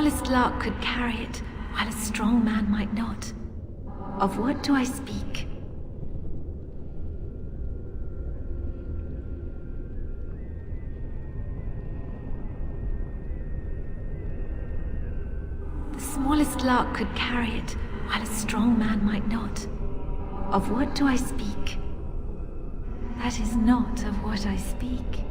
smallest lark could carry it, while a strong man might not. Of what do I speak? The smallest lark could carry it, while a strong man might not. Of what do I speak? That is not of what I speak.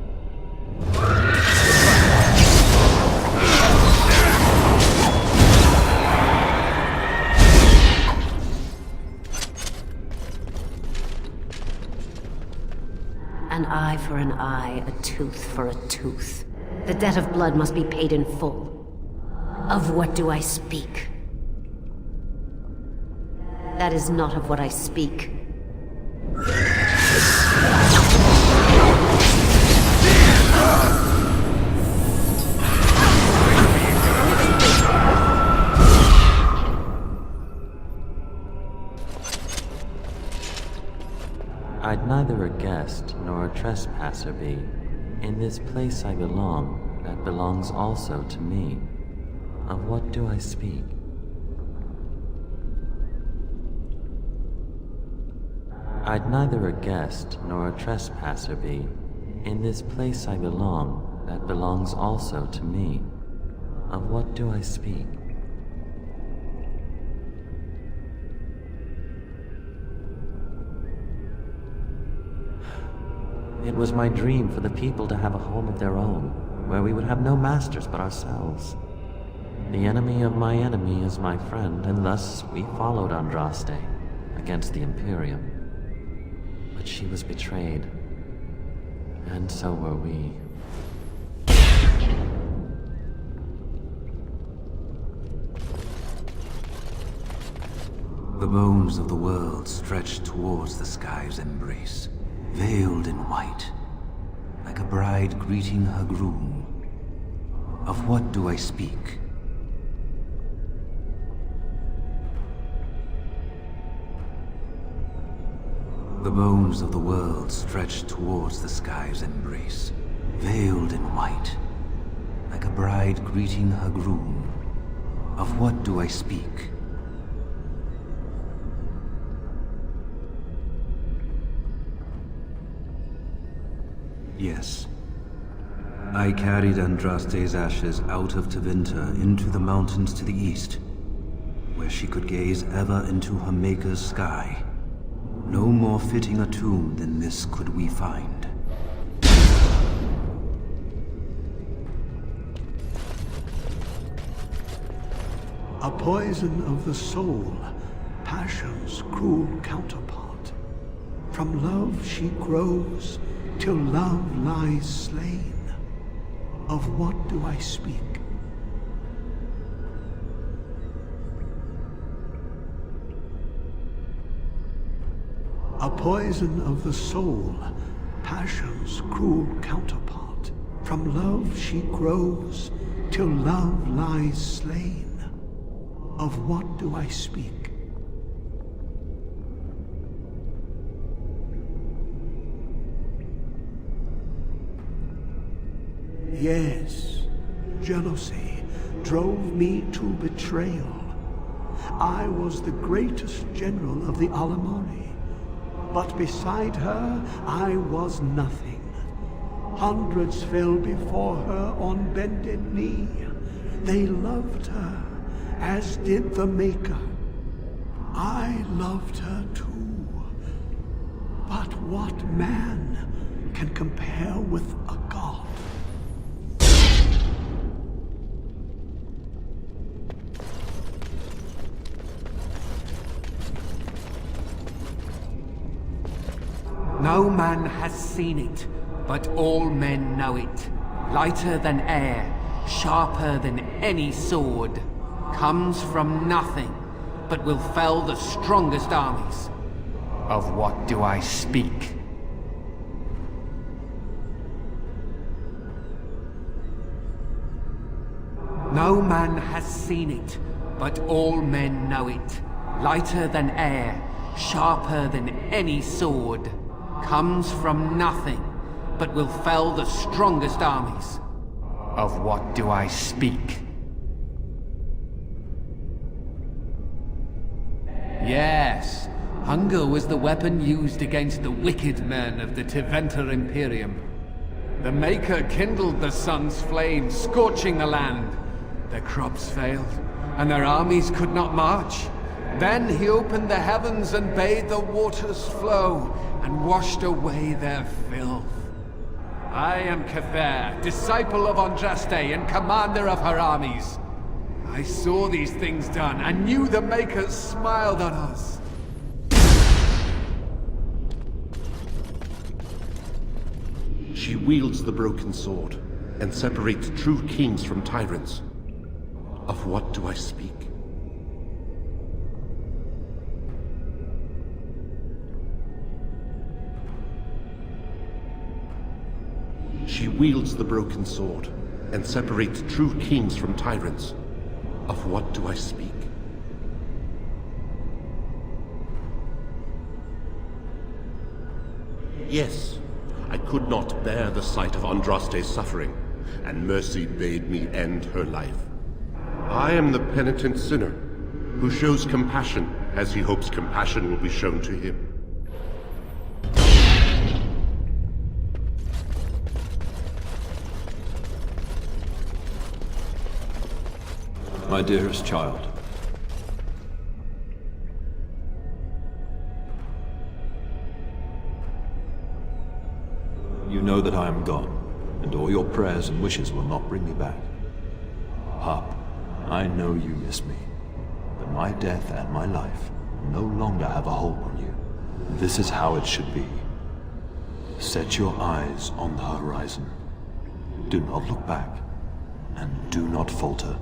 An eye for an eye, a tooth for a tooth. The debt of blood must be paid in full. Of what do I speak? That is not of what I speak. I'd neither a guest nor a trespasser be. In this place I belong, that belongs also to me. Of what do I speak? I'd neither a guest nor a trespasser be. In this place I belong, that belongs also to me. Of what do I speak? It was my dream for the people to have a home of their own, where we would have no masters but ourselves. The enemy of my enemy is my friend, and thus we followed Andraste against the Imperium. But she was betrayed, and so were we. The bones of the world stretched towards the sky's embrace, veiled in white, like a bride greeting her groom. Of what do I speak? The bones of the world stretched towards the sky's embrace, veiled in white, like a bride greeting her groom. Of what do I speak? Yes. I carried Andraste's ashes out of Tevinter into the mountains to the east, where she could gaze ever into her Maker's sky. No more fitting a tomb than this could we find. A poison of the soul, passion's cruel counterpart. From love she grows, till love lies slain. Of what do I speak? A poison of the soul, passion's cruel counterpart. From love she grows, till love lies slain. Of what do I speak? Yes, jealousy drove me to betrayal. I was the greatest general of the Alamori, but beside her I was nothing. Hundreds fell before her on bended knee. They loved her, as did the Maker. I loved her too. But what man can compare with a god? No man has seen it, but all men know it. Lighter than air, sharper than any sword. Comes from nothing, but will fell the strongest armies. Of what do I speak? No man has seen it, but all men know it. Lighter than air, sharper than any sword. Comes from nothing, but will fell the strongest armies. Of what do I speak? Yes, hunger was the weapon used against the wicked men of the Tevinter Imperium. The Maker kindled the sun's flame, scorching the land. Their crops failed, and their armies could not march. Then he opened the heavens and bade the waters flow, and washed away their filth. I am Kefir, disciple of Andraste and commander of her armies. I saw these things done, and knew the Makers smiled on us. She wields the broken sword, and separates true kings from tyrants. Of what do I speak? She wields the broken sword, and separates true kings from tyrants. Of what do I speak? Yes, I could not bear the sight of Andraste's suffering, and mercy bade me end her life. I am the penitent sinner, who shows compassion as he hopes compassion will be shown to him. My dearest child. You know that I am gone, and all your prayers and wishes will not bring me back. Pup, I know you miss me, but my death and my life no longer have a hold on you. This is how it should be. Set your eyes on the horizon. Do not look back, and do not falter.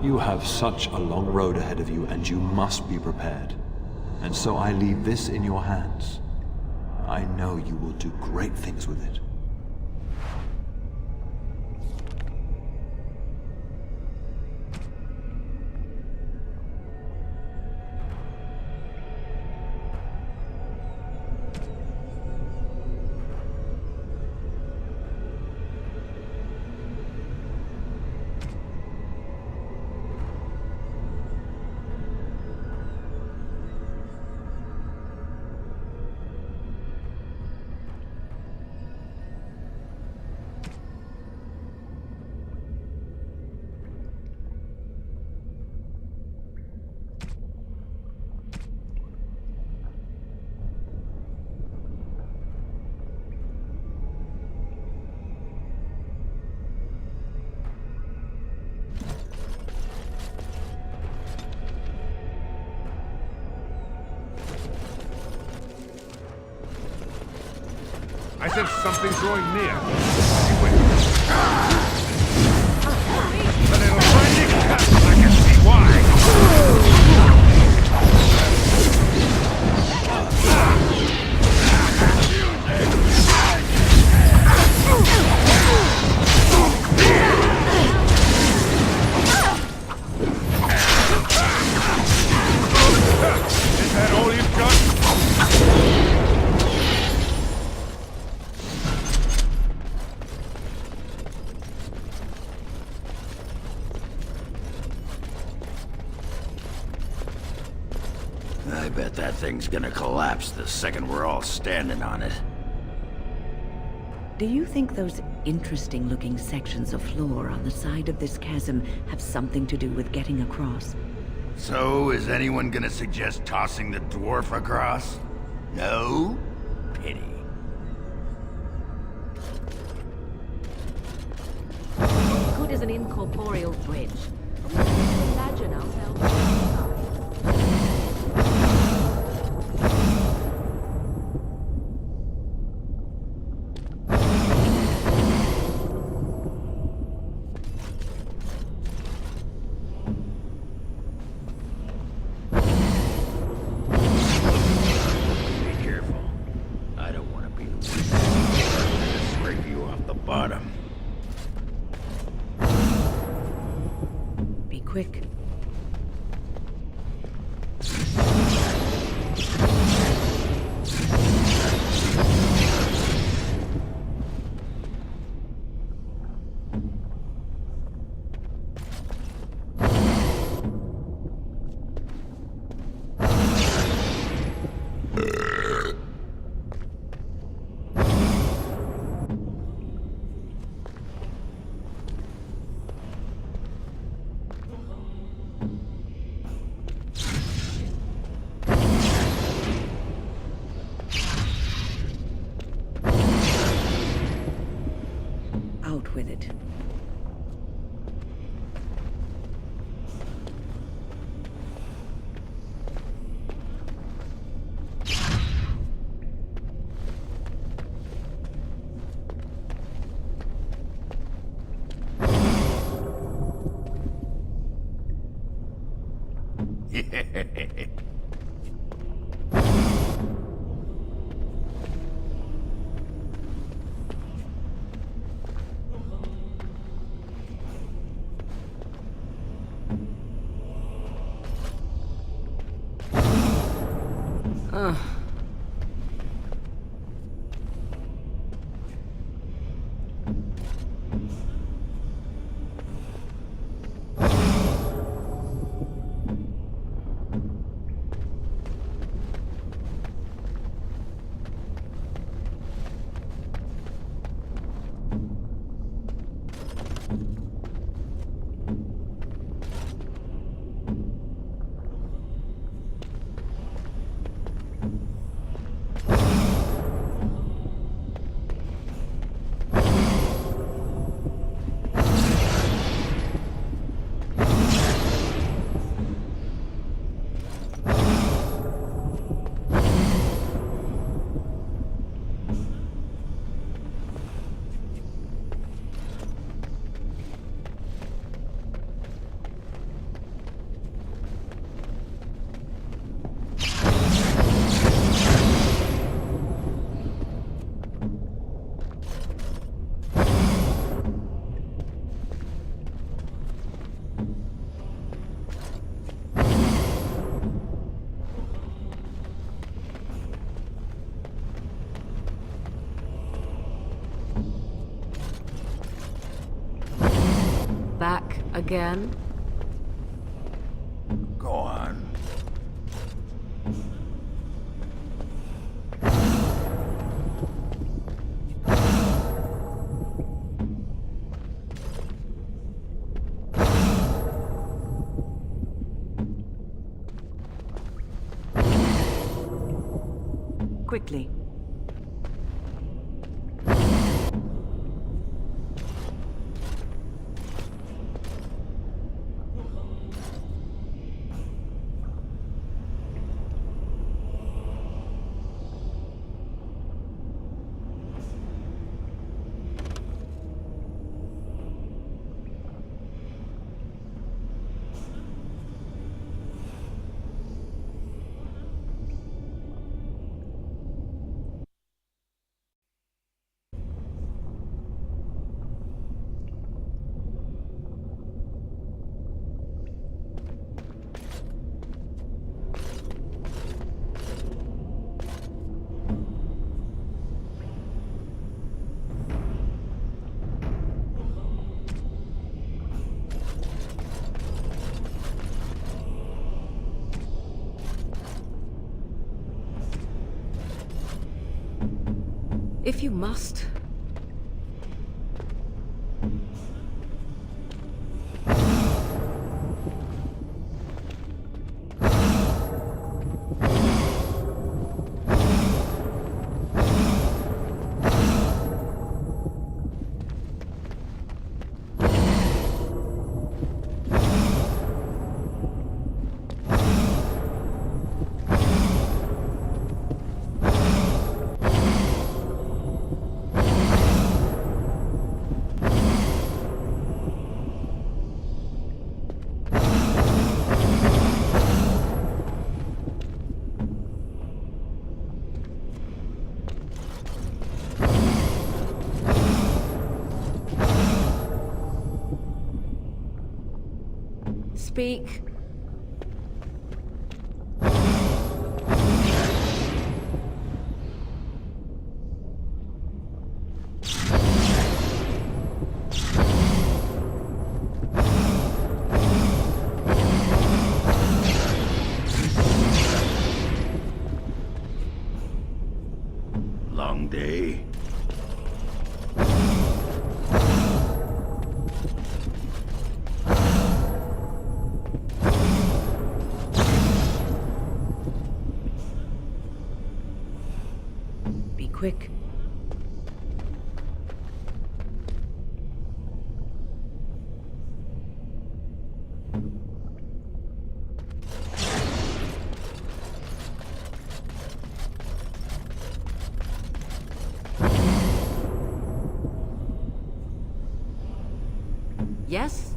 You have such a long road ahead of you, and you must be prepared. And so I leave this in your hands. I know you will do great things with it. I sense something drawing near. The little friendly cut, I can see why. Is that all you've got? I bet that thing's gonna collapse the second we're all standing on it. Do you think those interesting-looking sections of floor on the side of this chasm have something to do with getting across? So, is anyone gonna suggest tossing the dwarf across? No? Pity. Good as an incorporeal bridge. We can imagine ourselves. Quick. Gauntlet. Back again? Go on. Quickly. If you must. Speak. Long day. Be quick. Yes?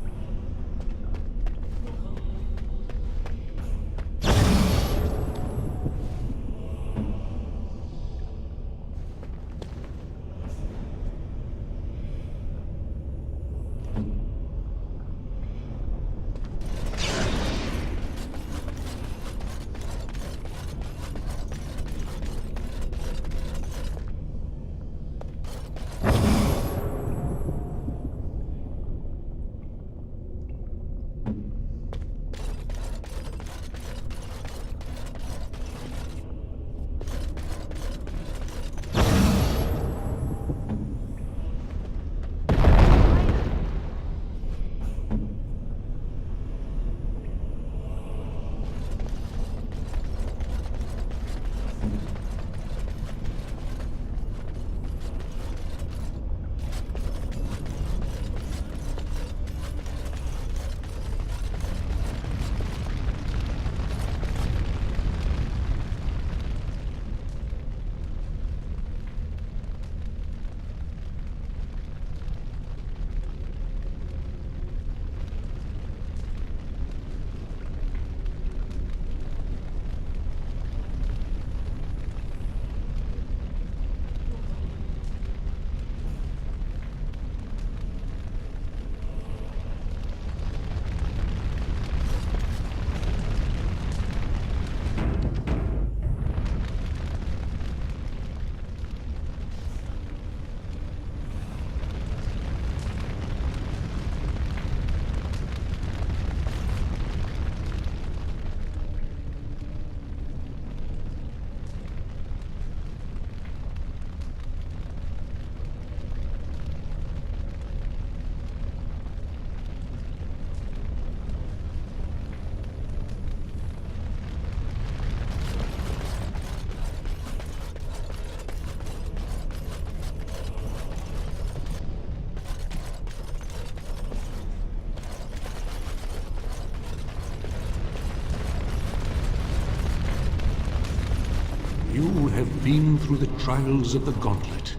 You have been through the trials of the Gauntlet.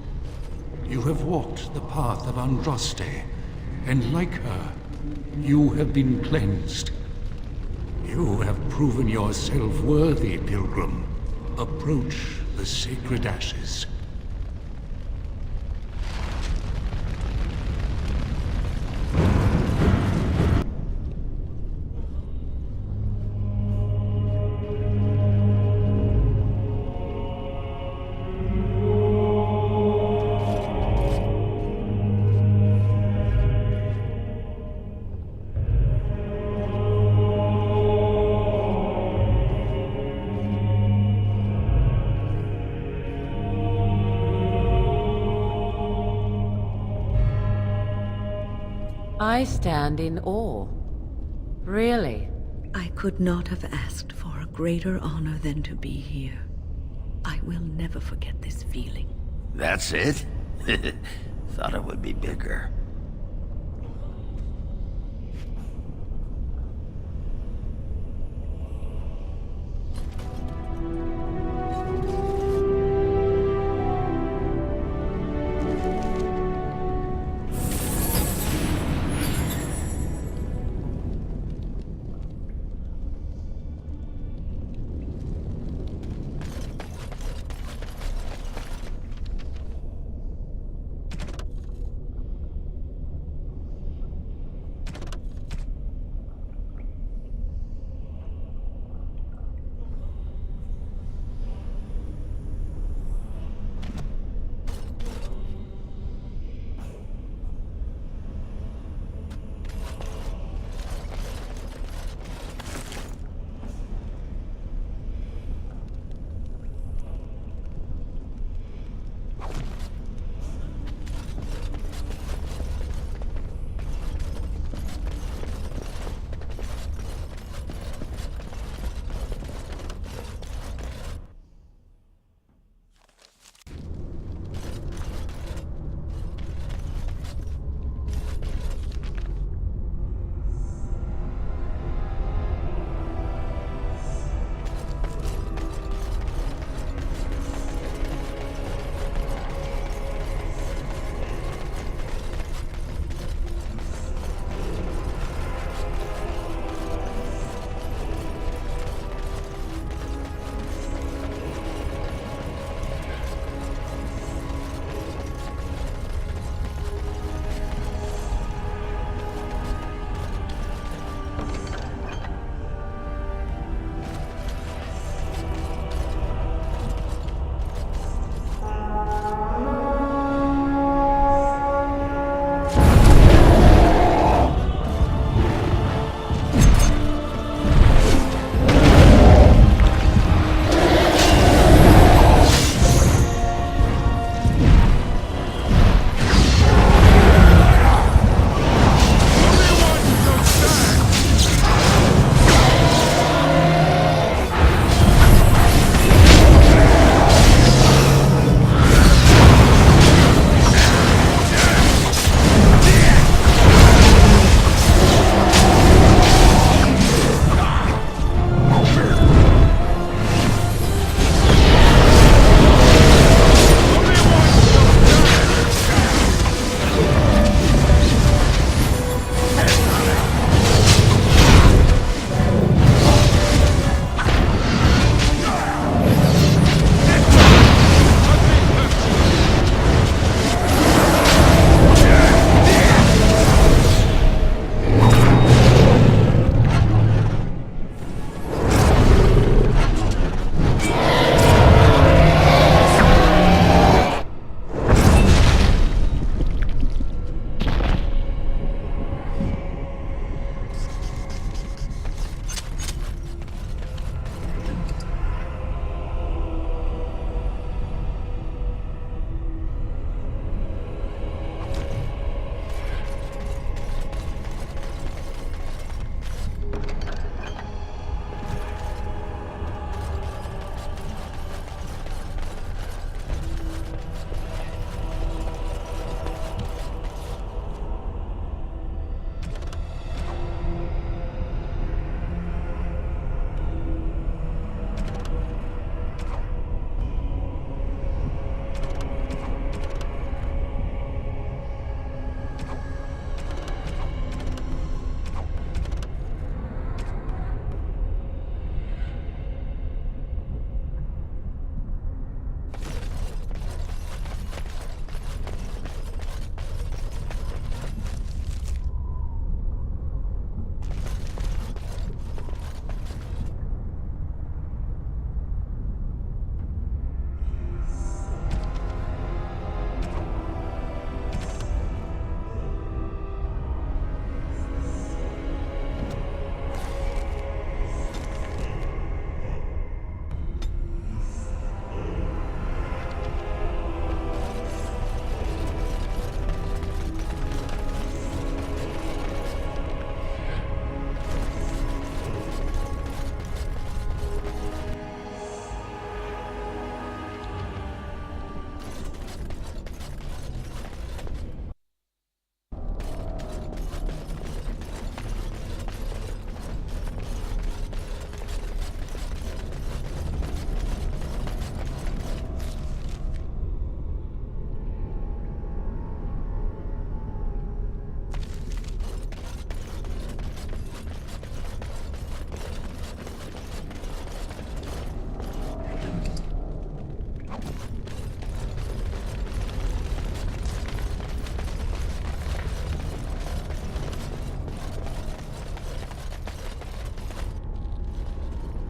You have walked the path of Andraste, and like her, you have been cleansed. You have proven yourself worthy, Pilgrim. Approach the sacred ashes. I stand in awe. Really? I could not have asked for a greater honor than to be here. I will never forget this feeling. That's it? Thought it would be bigger.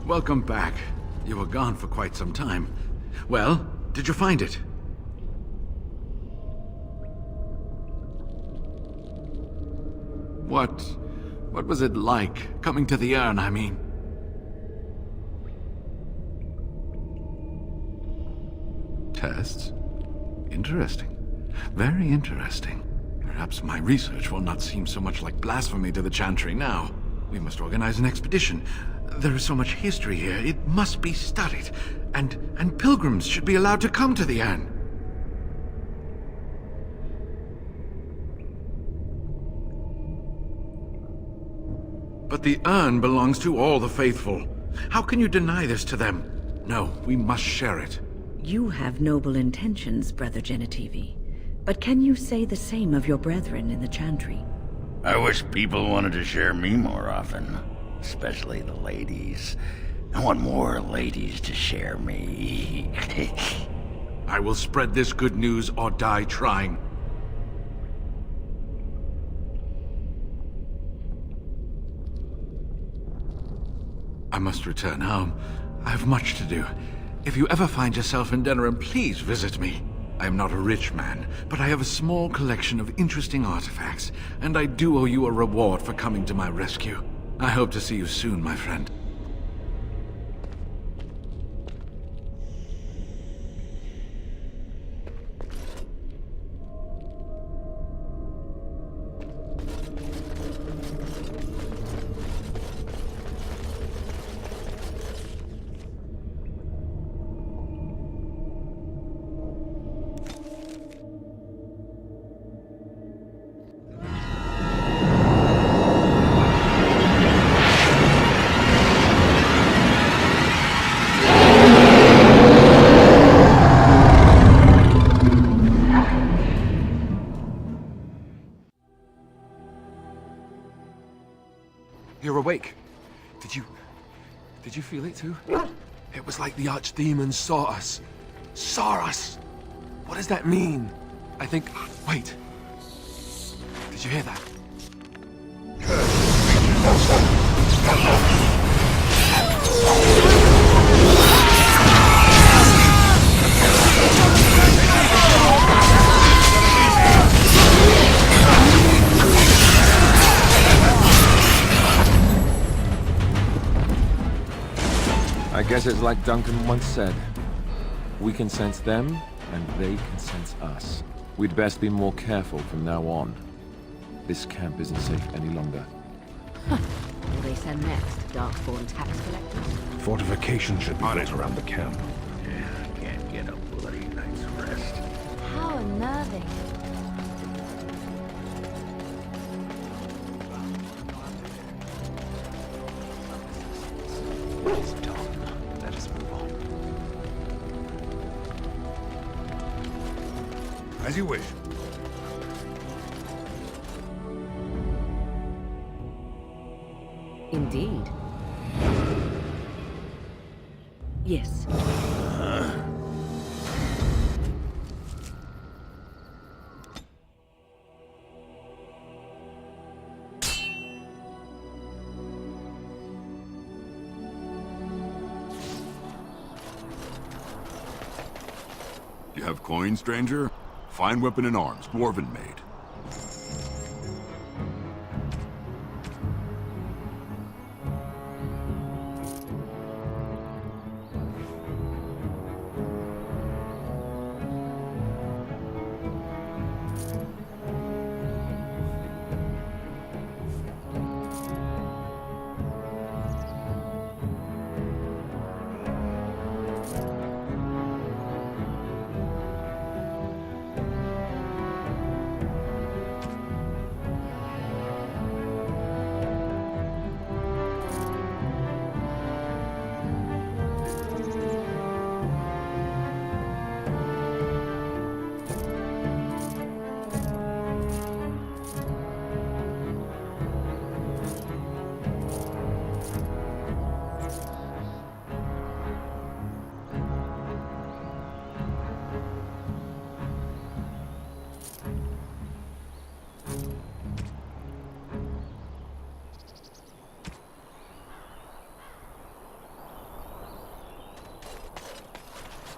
welcome back. You were gone for quite some time. Well, did you find it? What was it like, coming to the urn, I mean? Tests? Interesting. Very interesting. Perhaps my research will not seem so much like blasphemy to the Chantry now. We must organize an expedition. There is so much history here, it must be studied. And pilgrims should be allowed to come to the urn. But the urn belongs to all the faithful. How can you deny this to them? No, we must share it. You have noble intentions, Brother Genitivi. But can you say the same of your brethren in the Chantry? I wish people wanted to share me more often. Especially the ladies. I want more ladies to share me. I will spread this good news or die trying. I must return home. I have much to do. If you ever find yourself in Denerim, please visit me. I am not a rich man, but I have a small collection of interesting artifacts, and I do owe you a reward for coming to my rescue. I hope to see you soon, my friend. You're awake. Did you feel it too? It was like the archdemon saw us. Saw us! What does that mean? I think... Wait. Did you hear that? I guess it's like Duncan once said. We can sense them, and they can sense us. We'd best be more careful from now on. This camp isn't safe any longer. What will they send next? Darkspawn tax collectors? Fortification should be built around the camp. Yeah, can't get a bloody night's rest. How unnerving. It's done. Let us move on. As you wish. Indeed. Yes. You have coin, stranger? Fine weapon and arms, dwarven made.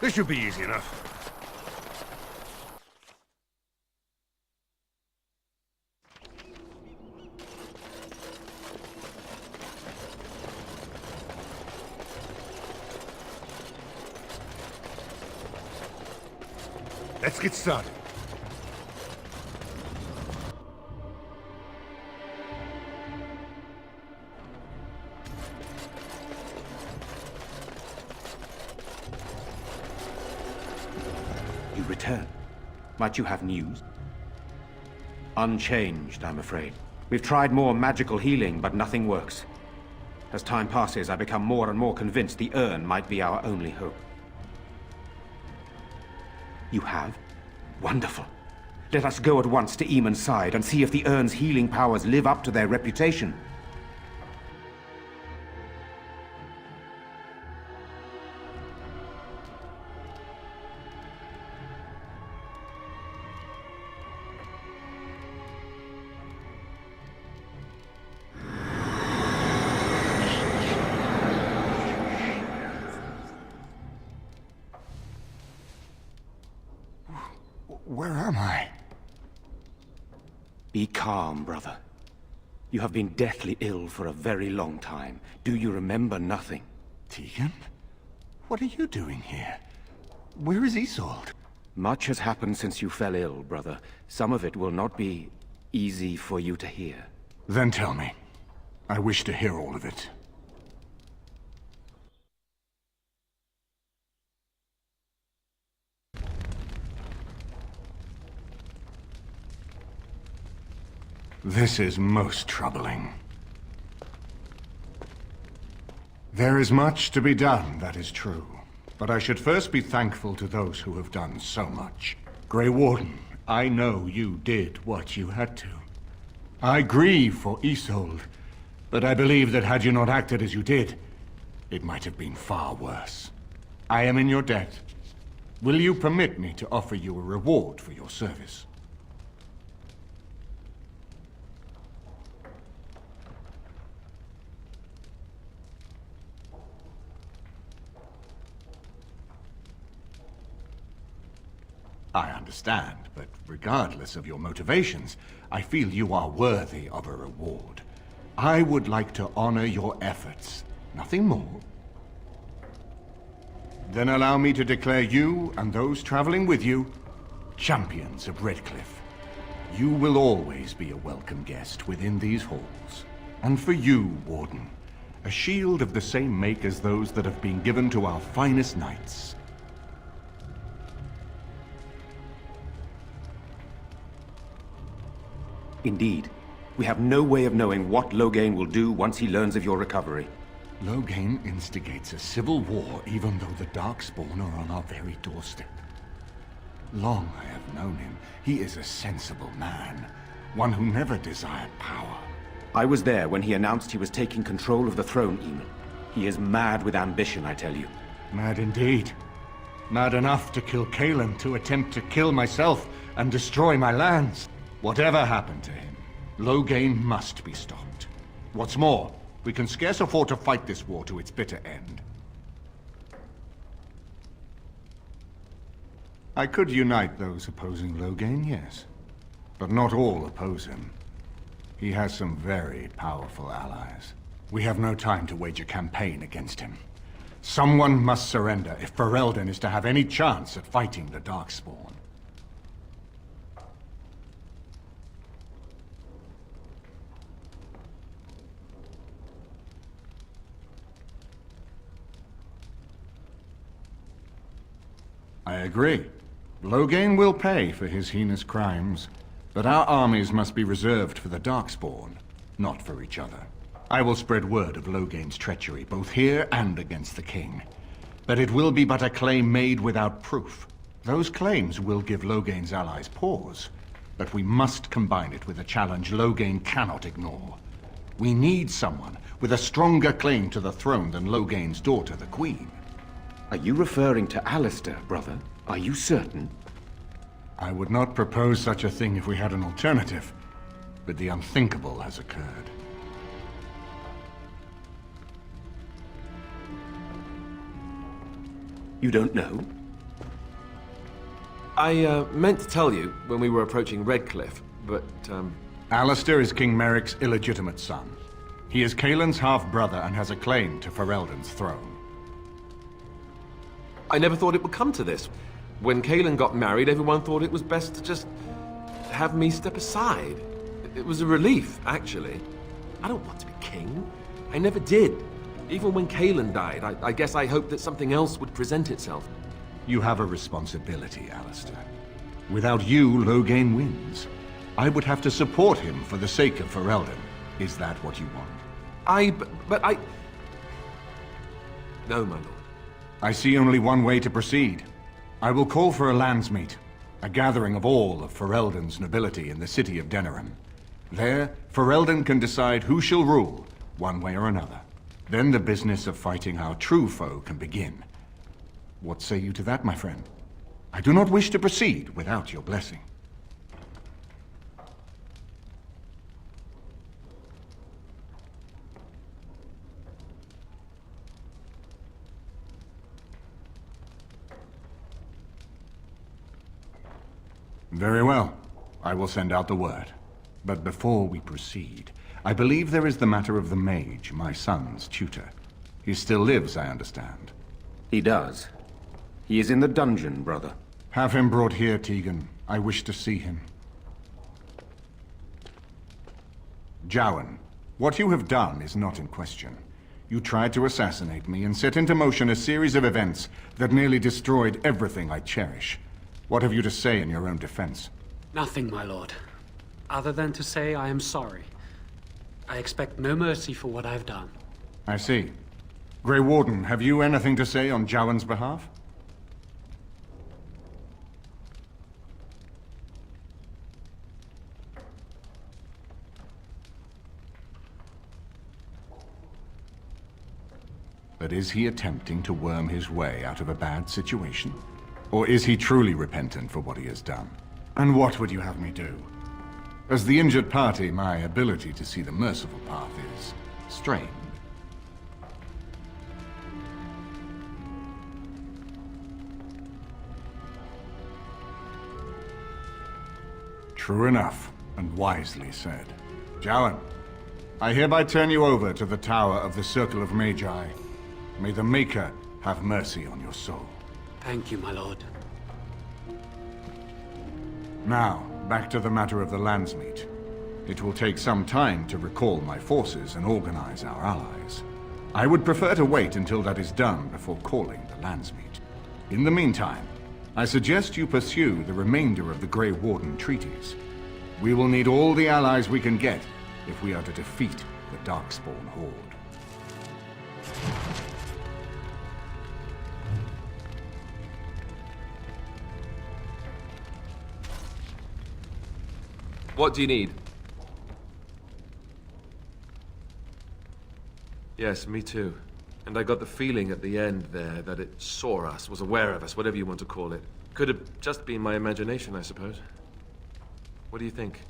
This should be easy enough. Let's get started. You return. Might you have news? Unchanged, I'm afraid. We've tried more magical healing, but nothing works. As time passes, I become more and more convinced the urn might be our only hope. You have? Wonderful. Let us go at once to Eamon's side and see if the urn's healing powers live up to their reputation. Where am I? Be calm, brother. You have been deathly ill for a very long time. Do you remember nothing? Tegan? What are you doing here? Where is Isolde? Much has happened since you fell ill, brother. Some of it will not be easy for you to hear. Then tell me. I wish to hear all of it. This is most troubling. There is much to be done, that is true. But I should first be thankful to those who have done so much. Grey Warden, I know you did what you had to. I grieve for Isolde, but I believe that had you not acted as you did, it might have been far worse. I am in your debt. Will you permit me to offer you a reward for your service? I understand, but regardless of your motivations, I feel you are worthy of a reward. I would like to honor your efforts, nothing more. Then allow me to declare you and those traveling with you champions of Redcliffe. You will always be a welcome guest within these halls. And for you, Warden, a shield of the same make as those that have been given to our finest knights. Indeed. We have no way of knowing what Loghain will do once he learns of your recovery. Loghain instigates a civil war even though the Darkspawn are on our very doorstep. Long I have known him. He is a sensible man, one who never desired power. I was there when he announced he was taking control of the throne, Eamon. He is mad with ambition, I tell you. Mad indeed. Mad enough to kill Cailan, to attempt to kill myself and destroy my lands. Whatever happened to him, Loghain must be stopped. What's more, we can scarce afford to fight this war to its bitter end. I could unite those opposing Loghain, yes. But not all oppose him. He has some very powerful allies. We have no time to wage a campaign against him. Someone must surrender if Ferelden is to have any chance at fighting the Darkspawn. I agree. Loghain will pay for his heinous crimes, but our armies must be reserved for the Darkspawn, not for each other. I will spread word of Loghain's treachery, both here and against the king. But it will be but a claim made without proof. Those claims will give Loghain's allies pause, but we must combine it with a challenge Loghain cannot ignore. We need someone with a stronger claim to the throne than Loghain's daughter, the Queen. Are you referring to Alistair, brother? Are you certain? I would not propose such a thing if we had an alternative, but the unthinkable has occurred. You don't know? I meant to tell you when we were approaching Redcliffe, but, Alistair is King Merrick's illegitimate son. He is Kaelin's half-brother and has a claim to Ferelden's throne. I never thought it would come to this. When Kaelin got married, everyone thought it was best to just have me step aside. It was a relief, actually. I don't want to be king. I never did. Even when Kaelin died, I guess I hoped that something else would present itself. You have a responsibility, Alistair. Without you, Loghain wins. I would have to support him for the sake of Ferelden. Is that what you want? No, my lord. I see only one way to proceed. I will call for a landsmeet, a gathering of all of Ferelden's nobility in the city of Denerim. There, Ferelden can decide who shall rule, one way or another. Then the business of fighting our true foe can begin. What say you to that, my friend? I do not wish to proceed without your blessing. Very well. I will send out the word. But before we proceed, I believe there is the matter of the mage, my son's tutor. He still lives, I understand. He does. He is in the dungeon, brother. Have him brought here, Tegan. I wish to see him. Jowan, what you have done is not in question. You tried to assassinate me and set into motion a series of events that nearly destroyed everything I cherish. What have you to say in your own defense? Nothing, my lord. Other than to say I am sorry. I expect no mercy for what I've done. I see. Grey Warden, have you anything to say on Jowan's behalf? But is he attempting to worm his way out of a bad situation? Or is he truly repentant for what he has done? And what would you have me do? As the injured party, my ability to see the merciful path is strained. True enough, and wisely said. Jowan, I hereby turn you over to the Tower of the Circle of Magi. May the Maker have mercy on your soul. Thank you, my lord. Now, back to the matter of the landsmeet. It will take some time to recall my forces and organize our allies. I would prefer to wait until that is done before calling the landsmeet. In the meantime, I suggest you pursue the remainder of the Grey Warden treaties. We will need all the allies we can get if we are to defeat the Darkspawn Horde. What do you need? Yes, me too. And I got the feeling at the end there that it saw us, was aware of us, whatever you want to call it. Could have just been my imagination, I suppose. What do you think?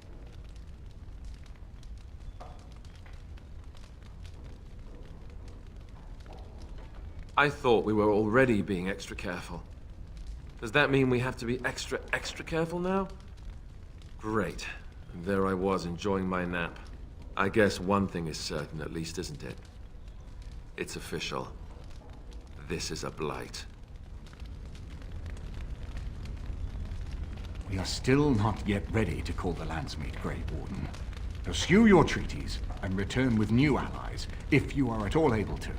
I thought we were already being extra careful. Does that mean we have to be extra careful now? Great. And there I was, enjoying my nap. I guess one thing is certain, at least, isn't it? It's official. This is a blight. We are still not yet ready to call the landsmeet, Grey Warden. Pursue your treaties and return with new allies, if you are at all able to.